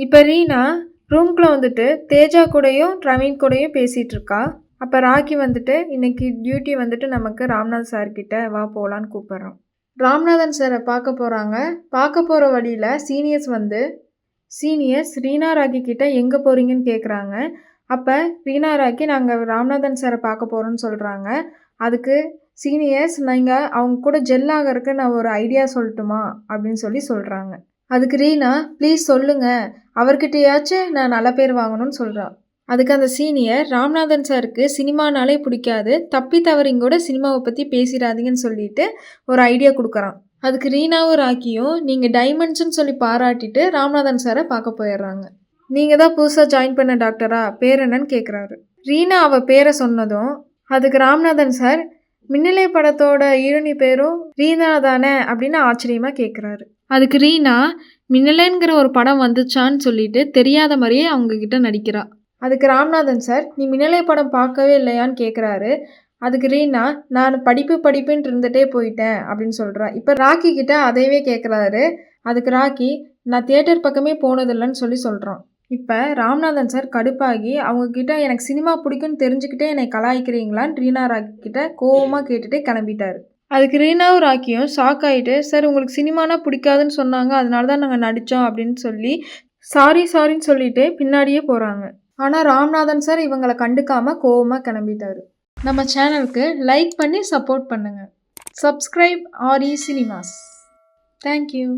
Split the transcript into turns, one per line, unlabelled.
இப்போ ரீனா ரூம்குள்ளே வந்துட்டு தேஜா கூடயும் பிரவீன் கூடயும் பேசிகிட்டு இருக்கா. அப்போ ராக்கி வந்துட்டு இன்னைக்கு டியூட்டி வந்துட்டு நமக்கு ராம்நாத் சார்கிட்ட வா போகலான்னு கூப்பிட்றான். ராம்நாதன் சாரை பார்க்க போகிறாங்க. பார்க்க போகிற வழியில் சீனியர்ஸ் ரீனா ராக்கி கிட்ட எங்கே போகிறீங்கன்னு கேட்குறாங்க. அப்போ ரீனா ராக்கி நாங்கள் ராம்நாதன் சாரை பார்க்க போகிறோன்னு சொல்கிறாங்க. அதுக்கு சீனியர்ஸ் நீங்கள் அவங்க கூட ஜெல் ஆகிறதுக்கு நான் ஒரு ஐடியா சொல்லட்டுமா அப்படின்னு சொல்கிறாங்க. அதுக்கு ரீனா ப்ளீஸ் சொல்லுங்க, அவர்கிட்டயாச்சும் நான் நல்ல பேர் வாங்கணும்னு சொல்கிறா. அதுக்கு அந்த சீனியர் ராம்நாதன் சாருக்கு சினிமானாலே பிடிக்காது, தப்பி தவறிங்க கூட சினிமாவை பற்றி பேசிடாதீங்கன்னு சொல்லிட்டு ஒரு ஐடியா கொடுக்குறான். அதுக்கு ரீனாவும் ராக்கியும் நீங்கள் டைமண்ட்ஸ்ன்னு சொல்லி பாராட்டிட்டு ராம்நாதன் சாரை பார்க்க போயிடுறாங்க. நீங்கள் தான் புதுசாக ஜாயின் பண்ண டாக்டரா, பேர் என்னன்னு கேட்குறாரு. ரீனா அவள் பேரை சொன்னதும் அதுக்கு ராம்நாதன் சார் மின்னலை படத்தோட ஹீரோனி பேரும் ரீனா தானே அப்படின்னு ஆச்சரியமாக கேட்குறாரு. அதுக்கு ரீனா மின்னலைங்கிற ஒரு படம் வந்துச்சான்னு சொல்லிட்டு தெரியாத மாதிரியே அவங்கக்கிட்ட நடிக்கிறா. அதுக்கு ராம்நாதன் சார் நீ மின்னலை படம் பார்க்கவே இல்லையான்னு கேட்குறாரு. அதுக்கு ரீனா நான் படிப்புன்ட்டு இருந்துகிட்டே போயிட்டேன் அப்படின்னு சொல்கிறா. இப்போ ராக்கி கிட்ட அதையவே கேட்குறாரு. அதுக்கு ராக்கி நான் தியேட்டர் பக்கமே போனதில்லைன்னு சொல்கிறான். இப்போ ராம்நாதன் சார் கடுப்பாகி அவங்கக்கிட்ட எனக்கு சினிமா பிடிக்குன்னு தெரிஞ்சுக்கிட்டே என்னை கலாய்க்கிறீங்களான்னு ரீனா ராக்கி கிட்ட கோவமாக கேட்டுட்டு கிளம்பிட்டாரு. அதுக்கு ரீனாவும் ராக்கியும் ஷாக் ஆகிட்டு சார் உங்களுக்கு சினிமானா பிடிக்காதுன்னு சொன்னாங்க, அதனால தான் நாங்கள் நடித்தோம் அப்படின்னு சொல்லி சாரின்னு சொல்லிட்டு பின்னாடியே போகிறாங்க. ஆனால் ராம்நாதன் சார் இவங்களை கண்டுக்காமல் கோவமாக கிளம்பிட்டாரு. நம்ம சேனலுக்கு லைக் பண்ணி சப்போர்ட் பண்ணுங்கள். Subscribe RE cinemas. தேங்க்யூ.